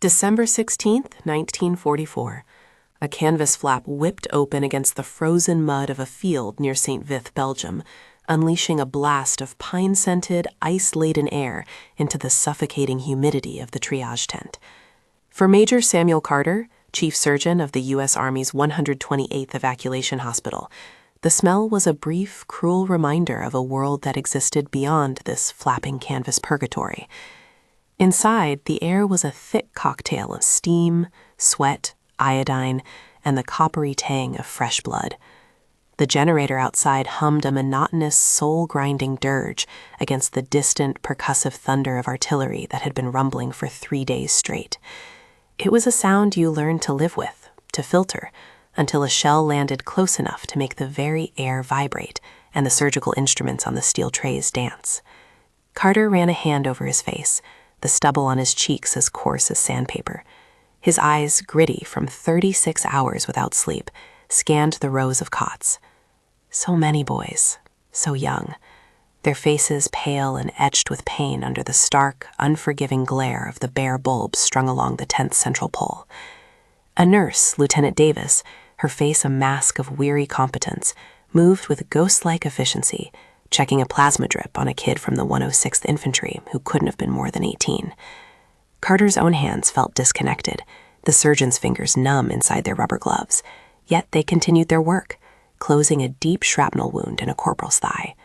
December 16th, 1944. A canvas flap whipped open against the frozen mud of a field near St. Vith, Belgium, unleashing a blast of pine-scented, ice-laden air into the suffocating humidity of the triage tent. For Major Samuel Carter, chief surgeon of the U.S. Army's 128th Evacuation Hospital, the smell was a brief, cruel reminder of a world that existed beyond this flapping canvas purgatory. Inside, the air was a thick cocktail of steam, sweat, iodine, and the coppery tang of fresh blood. The generator outside hummed a monotonous, soul-grinding dirge against the distant, percussive thunder of artillery that had been rumbling for 3 days straight. It was a sound you learned to live with, to filter, until a shell landed close enough to make the very air vibrate and the surgical instruments on the steel trays dance. Carter ran a hand over his face, the stubble on his cheeks as coarse as sandpaper. His eyes, gritty from 36 hours without sleep, scanned the rows of cots. So many boys, so young, their faces pale and etched with pain under the stark, unforgiving glare of the bare bulbs strung along the tent's central pole. A nurse, Lieutenant Davis, her face a mask of weary competence, moved with ghost-like efficiency, checking a plasma drip on a kid from the 106th Infantry who couldn't have been more than 18. Carter's own hands felt disconnected, the surgeon's fingers numb inside their rubber gloves, yet they continued their work, closing a deep shrapnel wound in a corporal's thigh.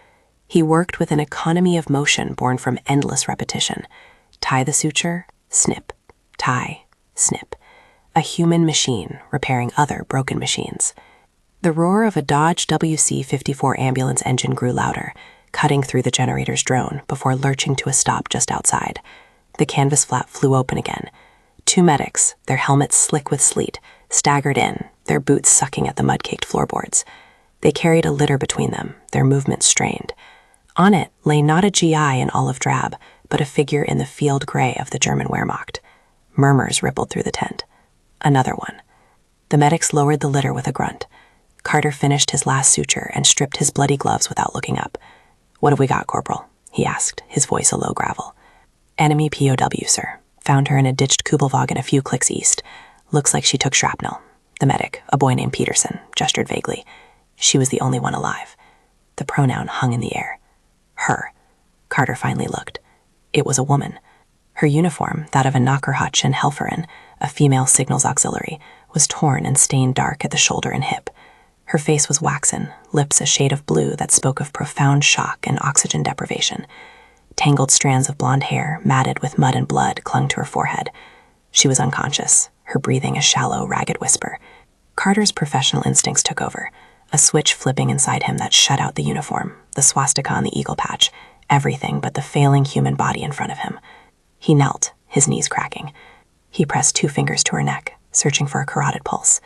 He worked with an economy of motion born from endless repetition. Tie the suture, snip, tie, snip. A human machine repairing other broken machines. The roar of a Dodge WC-54 ambulance engine grew louder, cutting through the generator's drone before lurching to a stop just outside. The canvas flap flew open again. 2 medics, their helmets slick with sleet, staggered in, their boots sucking at the mud-caked floorboards. They carried a litter between them, their movements strained. On it lay not a GI in olive drab, but a figure in the field gray of the German Wehrmacht. Murmurs rippled through the tent. Another one. The medics lowered the litter with a grunt. Carter finished his last suture and stripped his bloody gloves without looking up. "What have we got, Corporal?" he asked, his voice a low gravel. "Enemy POW, sir. Found her in a ditched Kubelwagen a few clicks east. Looks like she took shrapnel." The medic, a boy named Peterson, gestured vaguely. She was the only one alive. The pronoun hung in the air. Her. Carter finally looked. It was a woman. Her uniform, that of a Knockerhutch and Helferin, a female signals auxiliary, was torn and stained dark at the shoulder and hip. Her face was waxen, lips a shade of blue that spoke of profound shock and oxygen deprivation. Tangled strands of blonde hair, matted with mud and blood, clung to her forehead. She was unconscious, her breathing a shallow, ragged whisper. Carter's professional instincts took over, a switch flipping inside him that shut out the uniform, the swastika on the eagle patch, everything but the failing human body in front of him. He knelt, his knees cracking. He pressed 2 fingers to her neck, searching for a carotid pulse.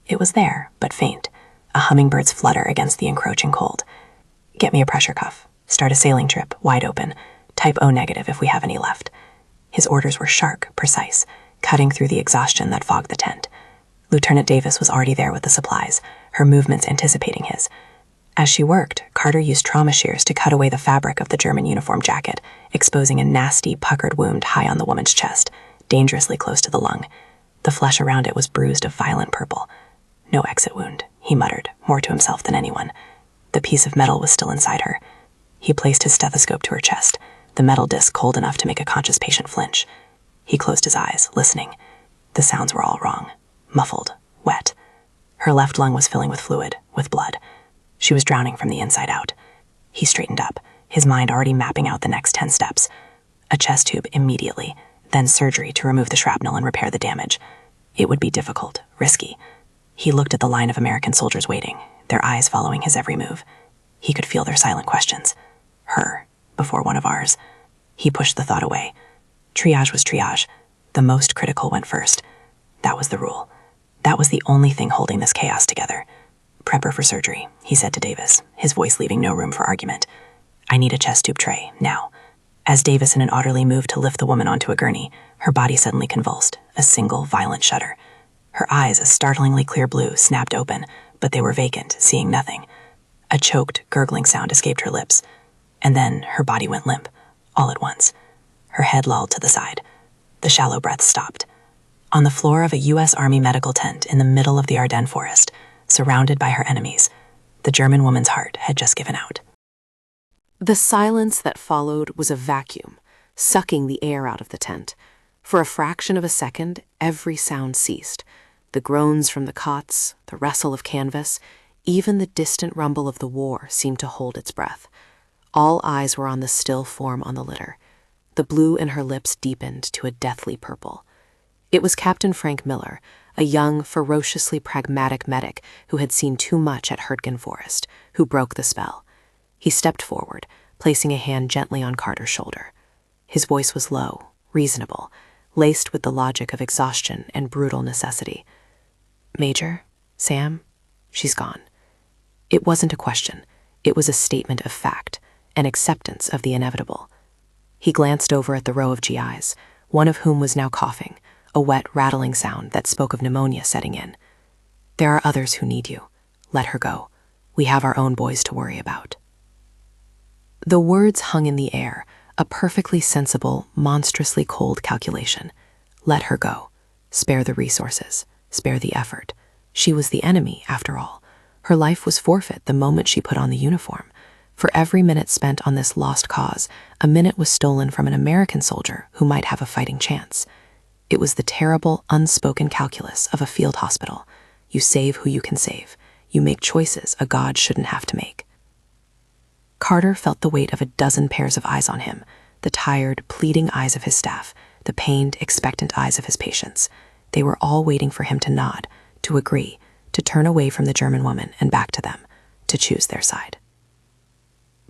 It was there, but faint, a hummingbird's flutter against the encroaching cold. "Get me a pressure cuff. Start a sailing trip, wide open. Type O negative if we have any left." His orders were sharp, precise, cutting through the exhaustion that fogged the tent. Lieutenant Davis was already there with the supplies, her movements anticipating his. As she worked, Carter used trauma shears to cut away the fabric of the German uniform jacket, exposing a nasty, puckered wound high on the woman's chest, dangerously close to the lung. The flesh around it was bruised a violent purple. "No exit wound," he muttered, more to himself than anyone. The piece of metal was still inside her. He placed his stethoscope to her chest, the metal disc cold enough to make a conscious patient flinch. He closed his eyes, listening. The sounds were all wrong. Muffled, wet. Her left lung was filling with fluid, with blood. She was drowning from the inside out. He straightened up, his mind already mapping out the next 10 steps. A chest tube immediately, then surgery to remove the shrapnel and repair the damage. It would be difficult, risky. He looked at the line of American soldiers waiting, their eyes following his every move. He could feel their silent questions. Her, before one of ours. He pushed the thought away. Triage was triage. The most critical went first. That was the rule. That was the only thing holding this chaos together. "Prep her for surgery," he said to Davis, his voice leaving no room for argument. "I need a chest tube tray, now." As Davis and an orderly moved to lift the woman onto a gurney, her body suddenly convulsed, a single, violent shudder. Her eyes, a startlingly clear blue, snapped open, but they were vacant, seeing nothing. A choked, gurgling sound escaped her lips. And then her body went limp, all at once. Her head lolled to the side. The shallow breaths stopped. on the floor of a U.S. Army medical tent in the middle of the Ardennes forest, surrounded by her enemies. The German woman's heart had just given out. The silence that followed was a vacuum, sucking the air out of the tent. For a fraction of a second, every sound ceased. The groans from the cots, the rustle of canvas, even the distant rumble of the war seemed to hold its breath. All eyes were on the still form on the litter. The blue in her lips deepened to a deathly purple. It was Captain Frank Miller, a young, ferociously pragmatic medic who had seen too much at Hurtgen Forest, who broke the spell. He stepped forward, placing a hand gently on Carter's shoulder. His voice was low, reasonable, laced with the logic of exhaustion and brutal necessity. "Major, Sam, she's gone." It wasn't a question. It was a statement of fact, an acceptance of the inevitable. He glanced over at the row of GIs, one of whom was now coughing, a wet, rattling sound that spoke of pneumonia setting in. "There are others who need you. Let her go. We have our own boys to worry about." The words hung in the air, a perfectly sensible, monstrously cold calculation. Let her go. Spare the resources. Spare the effort. She was the enemy, after all. Her life was forfeit the moment she put on the uniform. For every minute spent on this lost cause, a minute was stolen from an American soldier who might have a fighting chance. It was the terrible, unspoken calculus of a field hospital. You save who you can save. You make choices a god shouldn't have to make. Carter felt the weight of a dozen pairs of eyes on him, the tired, pleading eyes of his staff, the pained, expectant eyes of his patients. They were all waiting for him to nod, to agree, to turn away from the German woman and back to them, to choose their side.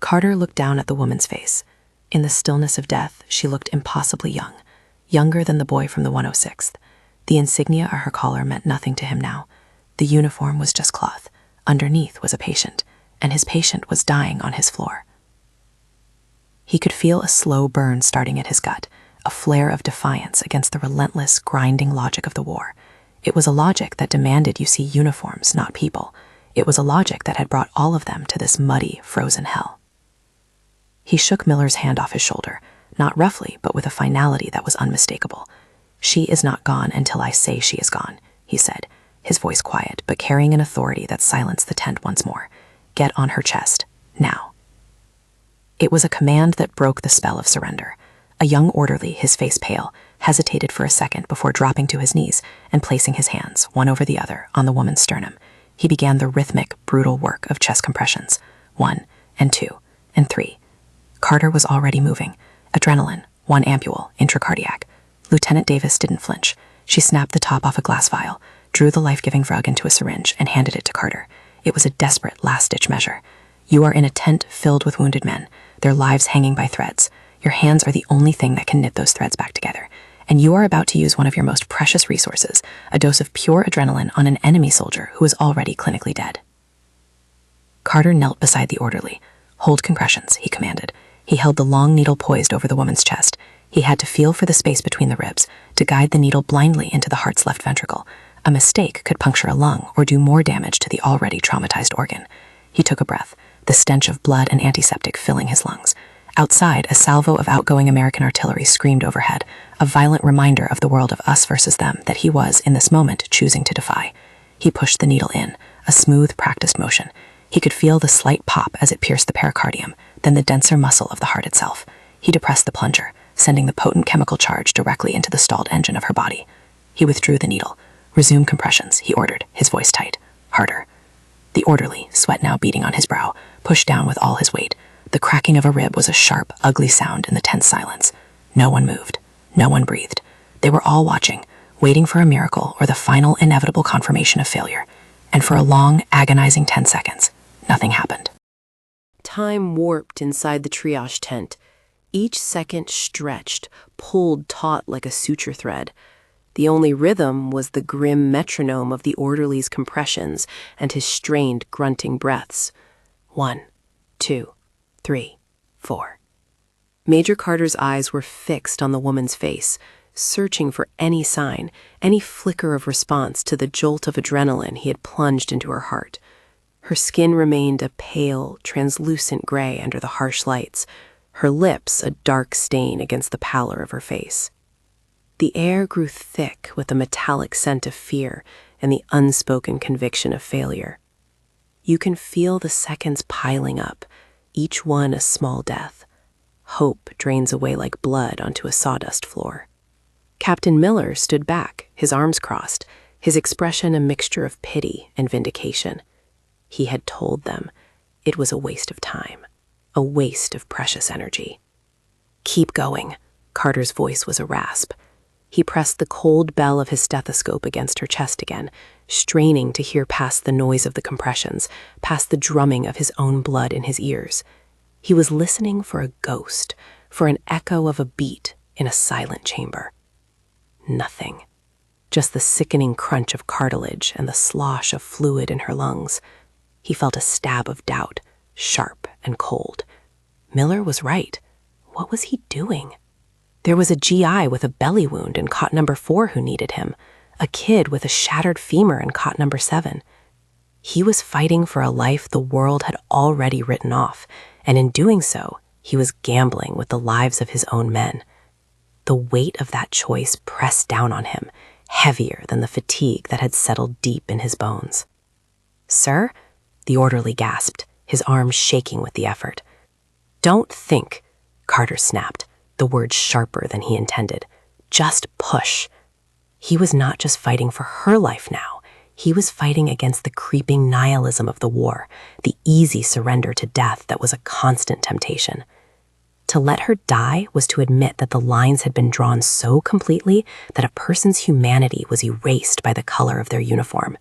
Carter looked down at the woman's face. In the stillness of death, she looked impossibly young, younger than the boy from the 106th. The insignia on her collar meant nothing to him now. The uniform was just cloth. Underneath was a patient, and his patient was dying on his floor. He could feel a slow burn starting at his gut, a flare of defiance against the relentless, grinding logic of the war. It was a logic that demanded you see uniforms, not people. It was a logic that had brought all of them to this muddy, frozen hell. He shook Miller's hand off his shoulder, not roughly, but with a finality that was unmistakable. "She is not gone until I say she is gone," he said, his voice quiet, but carrying an authority that silenced the tent once more. "Get on her chest, now." It was a command that broke the spell of surrender. A young orderly, his face pale, hesitated for a second before dropping to his knees and placing his hands, one over the other, on the woman's sternum. He began the rhythmic, brutal work of chest compressions. 1 and 2 and 3. Carter was already moving. Adrenaline, 1 ampule, intracardiac. Lieutenant Davis didn't flinch. She snapped the top off a glass vial, drew the life-giving drug into a syringe, and handed it to Carter. It was a desperate last-ditch measure. "You are in a tent filled with wounded men, their lives hanging by threads. Your hands are the only thing that can knit those threads back together. And you are about to use one of your most precious resources, a dose of pure adrenaline on an enemy soldier who is already clinically dead." Carter knelt beside the orderly. "Hold compressions," he commanded. He held the long needle poised over the woman's chest. He had to feel for the space between the ribs, to guide the needle blindly into the heart's left ventricle. A mistake could puncture a lung or do more damage to the already traumatized organ. He took a breath, the stench of blood and antiseptic filling his lungs. Outside, a salvo of outgoing American artillery screamed overhead, a violent reminder of the world of us versus them that he was, in this moment, choosing to defy. He pushed the needle in, a smooth, practiced motion. He could feel the slight pop as it pierced the pericardium, then the denser muscle of the heart itself. He depressed the plunger, sending the potent chemical charge directly into the stalled engine of her body. He withdrew the needle. "Resume compressions," he ordered, his voice tight. "Harder." The orderly, sweat now beading on his brow, pushed down with all his weight. The cracking of a rib was a sharp, ugly sound in the tense silence. No one moved. No one breathed. They were all watching, waiting for a miracle or the final inevitable confirmation of failure. And for a long, agonizing 10 seconds, nothing happened. Time warped inside the triage tent. Each second stretched, pulled taut like a suture thread. The only rhythm was the grim metronome of the orderly's compressions and his strained, grunting breaths. 1, 2, 3, 4. Major Carter's eyes were fixed on the woman's face, searching for any sign, any flicker of response to the jolt of adrenaline he had plunged into her heart. Her skin remained a pale, translucent gray under the harsh lights, her lips a dark stain against the pallor of her face. The air grew thick with the metallic scent of fear and the unspoken conviction of failure. You can feel the seconds piling up, each one a small death. Hope drains away like blood onto a sawdust floor. Captain Miller stood back, his arms crossed, his expression a mixture of pity and vindication. He had told them it was a waste of time, a waste of precious energy. "Keep going," Carter's voice was a rasp. He pressed the cold bell of his stethoscope against her chest again, straining to hear past the noise of the compressions, past the drumming of his own blood in his ears. He was listening for a ghost, for an echo of a beat in a silent chamber. Nothing. Just the sickening crunch of cartilage and the slosh of fluid in her lungs. He felt a stab of doubt, sharp and cold. Miller was right. What was he doing? There was a GI with a belly wound in cot number 4 who needed him, a kid with a shattered femur in cot number 7. He was fighting for a life the world had already written off, and in doing so, he was gambling with the lives of his own men. The weight of that choice pressed down on him, heavier than the fatigue that had settled deep in his bones. "Sir?" the orderly gasped, his arms shaking with the effort. "Don't think," Carter snapped, the words sharper than he intended. "Just push." He was not just fighting for her life now. He was fighting against the creeping nihilism of the war, the easy surrender to death that was a constant temptation. To let her die was to admit that the lines had been drawn so completely that a person's humanity was erased by the color of their uniform.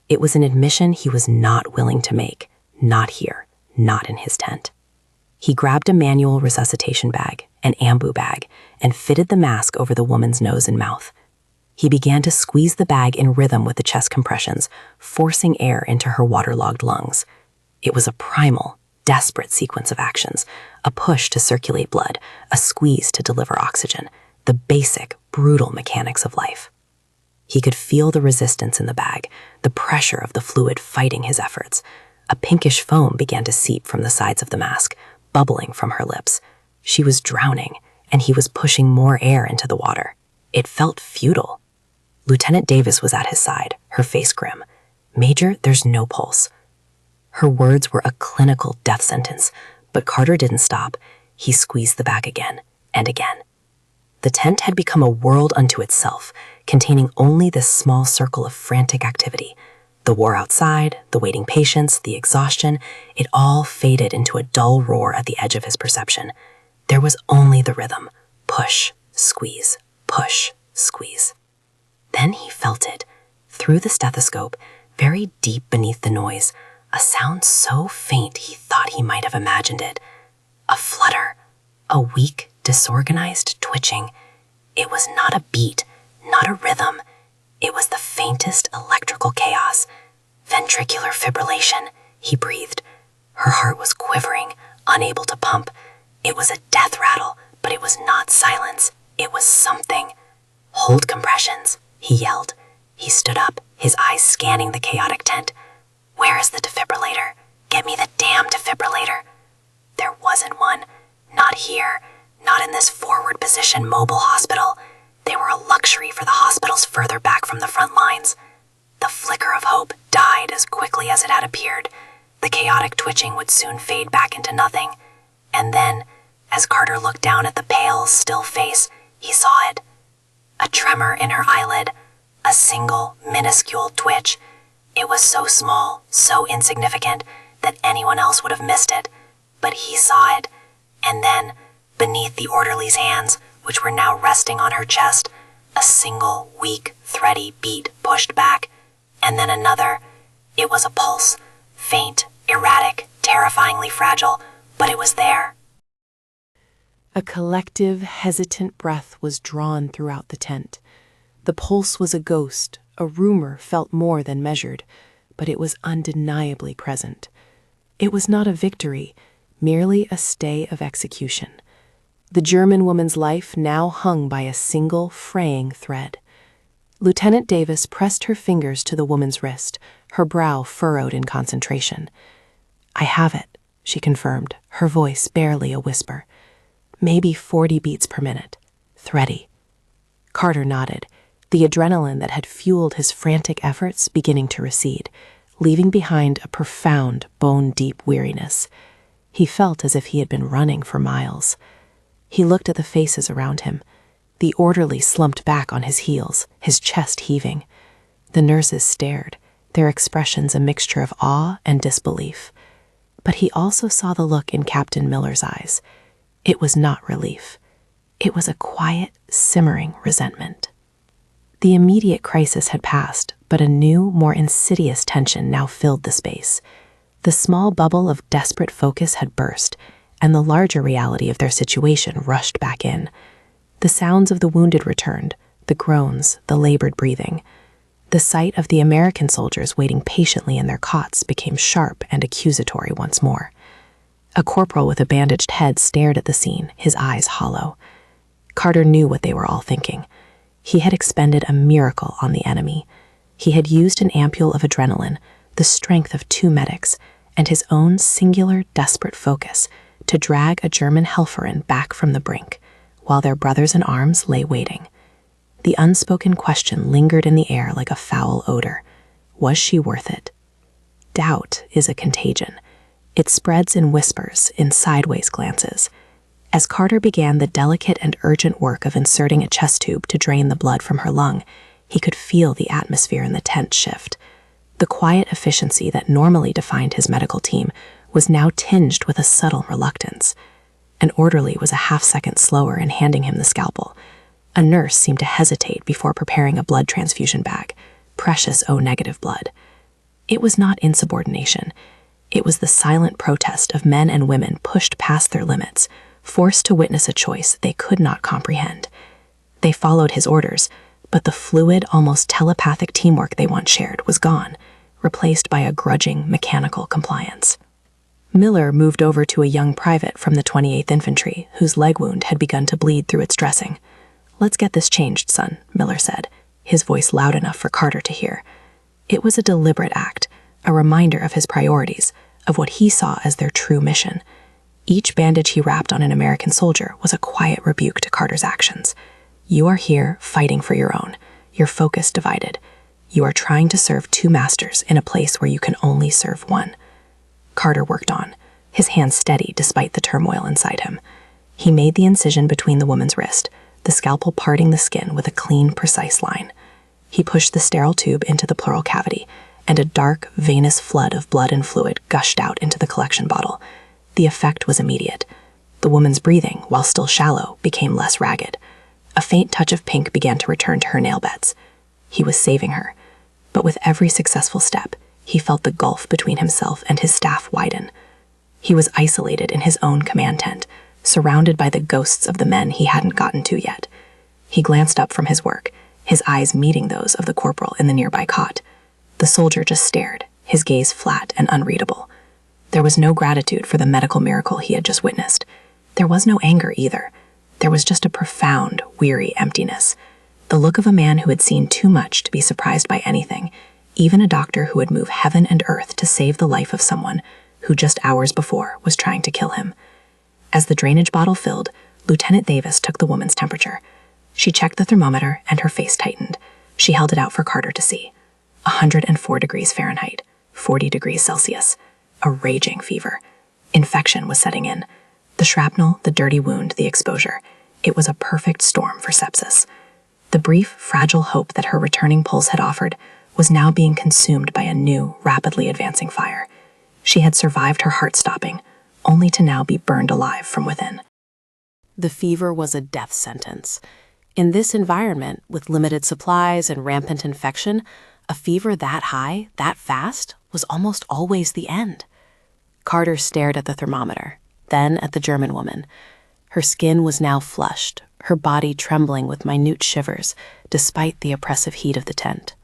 It was an admission he was not willing to make, not here, not in his tent. He grabbed a manual resuscitation bag, an ambu bag, and fitted the mask over the woman's nose and mouth. He began to squeeze the bag in rhythm with the chest compressions, forcing air into her waterlogged lungs. It was a primal, desperate sequence of actions, a push to circulate blood, a squeeze to deliver oxygen, the basic, brutal mechanics of life. He could feel the resistance in the bag, the pressure of the fluid fighting his efforts. A pinkish foam began to seep from the sides of the mask, bubbling from her lips. She was drowning, and he was pushing more air into the water. It felt futile. Lieutenant Davis was at his side, her face grim. "Major, there's no pulse." Her words were a clinical death sentence, but Carter didn't stop. He squeezed the bag again and again. The tent had become a world unto itself, containing only this small circle of frantic activity. The war outside, the waiting patients, the exhaustion, it all faded into a dull roar at the edge of his perception. There was only the rhythm. Push, squeeze, push, squeeze. Then he felt it, through the stethoscope, very deep beneath the noise, a sound so faint he thought he might have imagined it. A flutter, a weak, disorganized twitching. It was not a beat, not a rhythm. It was the faintest electrical chaos. "Ventricular fibrillation," he breathed. Her heart was quivering, unable to pump. It was a death rattle, but it was not silence. It was something. "Hold compressions," he yelled. He stood up, his eyes scanning the chaotic tent. "Where is the defibrillator? Get me the damn defibrillator." There wasn't one. Not here. Not in this forward position mobile hospital. They were a luxury for the hospitals further back from the front lines. The flicker of hope died as quickly as it had appeared. The chaotic twitching would soon fade back into nothing. And then, as Carter looked down at the pale, still face, he saw it. A tremor in her eyelid, a single, minuscule twitch. It was so small, so insignificant, that anyone else would have missed it. But he saw it. And then, beneath the orderly's hands, which were now resting on her chest, a single, weak, thready beat pushed back. And then another. It was a pulse, faint, erratic, terrifyingly fragile, but it was there. A collective, hesitant breath was drawn throughout the tent. The pulse was a ghost, a rumor felt more than measured, but it was undeniably present. It was not a victory, merely a stay of execution. The German woman's life now hung by a single, fraying thread. Lieutenant Davis pressed her fingers to the woman's wrist, her brow furrowed in concentration. "I have it," she confirmed, her voice barely a whisper. "Maybe 40 beats per minute. Thready." Carter nodded, the adrenaline that had fueled his frantic efforts beginning to recede, leaving behind a profound, bone-deep weariness. He felt as if he had been running for miles. He looked at the faces around him. The orderly slumped back on his heels, his chest heaving. The nurses stared, their expressions a mixture of awe and disbelief. But he also saw the look in Captain Miller's eyes. It was not relief. It was a quiet, simmering resentment. The immediate crisis had passed, but a new, more insidious tension now filled the space. The small bubble of desperate focus had burst, and the larger reality of their situation rushed back in. The sounds of the wounded returned, the groans, the labored breathing. The sight of the American soldiers waiting patiently in their cots became sharp and accusatory once more. A corporal with a bandaged head stared at the scene, his eyes hollow. Carter knew what they were all thinking. He had expended a miracle on the enemy. He had used an ampule of adrenaline, the strength of 2 medics, and his own singular, desperate focus to drag a German Helferin back from the brink, while their brothers in arms lay waiting. The unspoken question lingered in the air like a foul odor. Was she worth it? Doubt is a contagion. It spreads in whispers, in sideways glances. As Carter began the delicate and urgent work of inserting a chest tube to drain the blood from her lung, he could feel the atmosphere in the tent shift. The quiet efficiency that normally defined his medical team was now tinged with a subtle reluctance. An orderly was a half-second slower in handing him the scalpel. A nurse seemed to hesitate before preparing a blood transfusion bag, precious O-negative blood. It was not insubordination. It was the silent protest of men and women pushed past their limits, forced to witness a choice they could not comprehend. They followed his orders, but the fluid, almost telepathic teamwork they once shared was gone, replaced by a grudging, mechanical compliance. Miller moved over to a young private from the 28th Infantry, whose leg wound had begun to bleed through its dressing. "Let's get this changed, son," Miller said, his voice loud enough for Carter to hear. It was a deliberate act, a reminder of his priorities, of what he saw as their true mission. Each bandage he wrapped on an American soldier was a quiet rebuke to Carter's actions. You are here fighting for your own, your focus divided. You are trying to serve 2 masters in a place where you can only serve one. Carter worked on, his hands steady despite the turmoil inside him. He made the incision between the woman's wrist, the scalpel parting the skin with a clean, precise line. He pushed the sterile tube into the pleural cavity, and a dark, venous flood of blood and fluid gushed out into the collection bottle. The effect was immediate. The woman's breathing, while still shallow, became less ragged. A faint touch of pink began to return to her nail beds. He was saving her. But with every successful step, he felt the gulf between himself and his staff widen. He was isolated in his own command tent, surrounded by the ghosts of the men he hadn't gotten to yet. He glanced up from his work, his eyes meeting those of the corporal in the nearby cot. The soldier just stared, his gaze flat and unreadable. There was no gratitude for the medical miracle he had just witnessed. There was no anger either. There was just a profound, weary emptiness. The look of a man who had seen too much to be surprised by anything, even a doctor who would move heaven and earth to save the life of someone who just hours before was trying to kill him. As the drainage bottle filled, Lieutenant Davis took the woman's temperature. She checked the thermometer and her face tightened. She held it out for Carter to see. 104 degrees Fahrenheit, 40 degrees Celsius. A raging fever. Infection was setting in. The shrapnel, the dirty wound, the exposure. It was a perfect storm for sepsis. The brief, fragile hope that her returning pulse had offered was now being consumed by a new, rapidly advancing fire. She had survived her heart stopping, only to now be burned alive from within. The fever was a death sentence. In this environment, with limited supplies and rampant infection, a fever that high, that fast, was almost always the end. Carter stared at the thermometer, then at the German woman. Her skin was now flushed, her body trembling with minute shivers, despite the oppressive heat of the tent.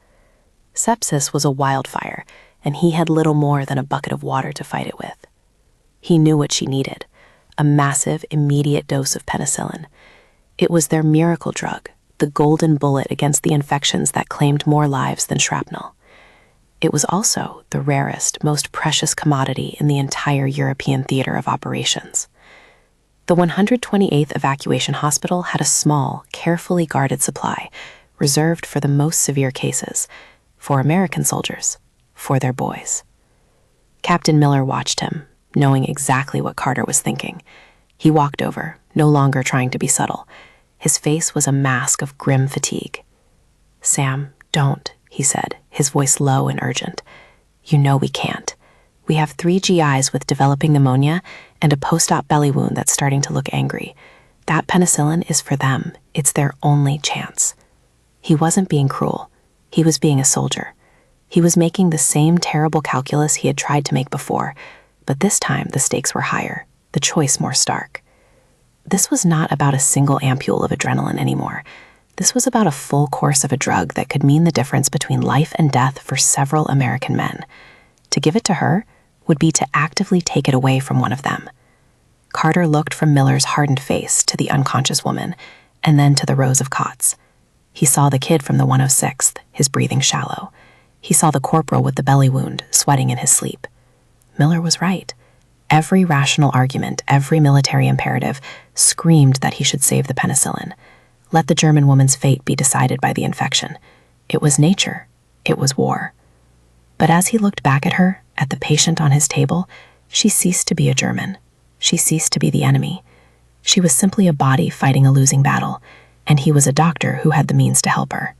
Sepsis was a wildfire, and he had little more than a bucket of water to fight it with. He knew what she needed, a massive, immediate dose of penicillin. It was their miracle drug, the golden bullet against the infections that claimed more lives than shrapnel. It was also the rarest, most precious commodity in the entire European theater of operations. The 128th Evacuation Hospital had a small, carefully guarded supply, reserved for the most severe cases, for American soldiers, for their boys. Captain Miller watched him, knowing exactly what Carter was thinking. He walked over, no longer trying to be subtle. His face was a mask of grim fatigue. "Sam, don't," he said, his voice low and urgent. "You know we can't. We have 3 GIs with developing pneumonia and a post-op belly wound that's starting to look angry. That penicillin is for them. It's their only chance." He wasn't being cruel. He was being a soldier. He was making the same terrible calculus he had tried to make before, but this time the stakes were higher, the choice more stark. This was not about a single ampule of adrenaline anymore. This was about a full course of a drug that could mean the difference between life and death for several American men. To give it to her would be to actively take it away from one of them. Carter looked from Miller's hardened face to the unconscious woman, and then to the rows of cots. He saw the kid from the 106th, his breathing shallow. He saw the corporal with the belly wound, sweating in his sleep. Miller was right. Every rational argument, every military imperative, screamed that he should save the penicillin. Let the German woman's fate be decided by the infection. It was nature. It was war. But as he looked back at her, at the patient on his table, she ceased to be a German. She ceased to be the enemy. She was simply a body fighting a losing battle, and he was a doctor who had the means to help her.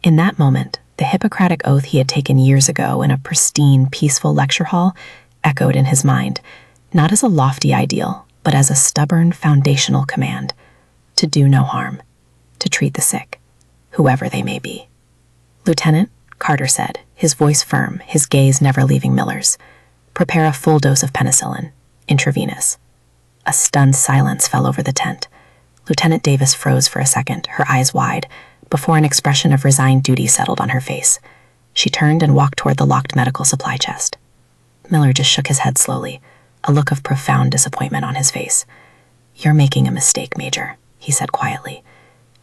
In that moment, the Hippocratic oath he had taken years ago in a pristine, peaceful lecture hall echoed in his mind, not as a lofty ideal, but as a stubborn, foundational command: to do no harm, to treat the sick, whoever they may be. "Lieutenant," Carter said, his voice firm, his gaze never leaving Miller's, "prepare a full dose of penicillin, intravenous." A stunned silence fell over the tent. Lieutenant Davis froze for a second, her eyes wide, before an expression of resigned duty settled on her face. She turned and walked toward the locked medical supply chest. Miller just shook his head slowly, a look of profound disappointment on his face. "You're making a mistake, Major," he said quietly.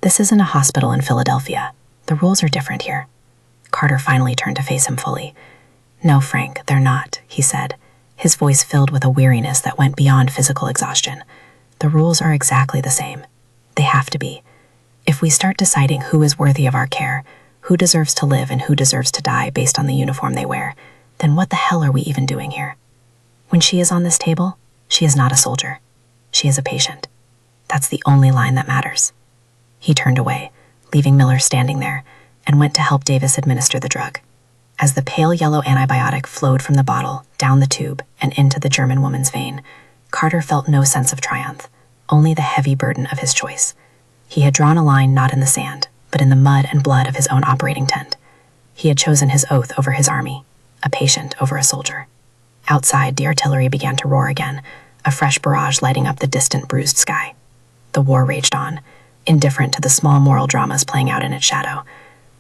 "This isn't a hospital in Philadelphia. The rules are different here." Carter finally turned to face him fully. "No, Frank, they're not," he said, his voice filled with a weariness that went beyond physical exhaustion. "The rules are exactly the same. They have to be. If we start deciding who is worthy of our care, who deserves to live and who deserves to die based on the uniform they wear, then what the hell are we even doing here? When she is on this table, she is not a soldier. She is a patient. That's the only line that matters." He turned away, leaving Miller standing there, and went to help Davis administer the drug. As the pale yellow antibiotic flowed from the bottle, down the tube, and into the German woman's vein, Carter felt no sense of triumph, only the heavy burden of his choice. He had drawn a line not in the sand, but in the mud and blood of his own operating tent. He had chosen his oath over his army, a patient over a soldier. Outside, the artillery began to roar again, a fresh barrage lighting up the distant, bruised sky. The war raged on, indifferent to the small moral dramas playing out in its shadow.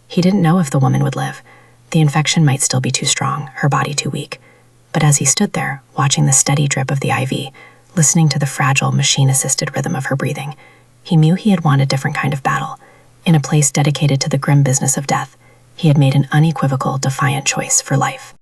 He didn't know if the woman would live. The infection might still be too strong, her body too weak. But as he stood there, watching the steady drip of the IV, listening to the fragile, machine-assisted rhythm of her breathing, he knew he had won a different kind of battle. In a place dedicated to the grim business of death, he had made an unequivocal, defiant choice for life.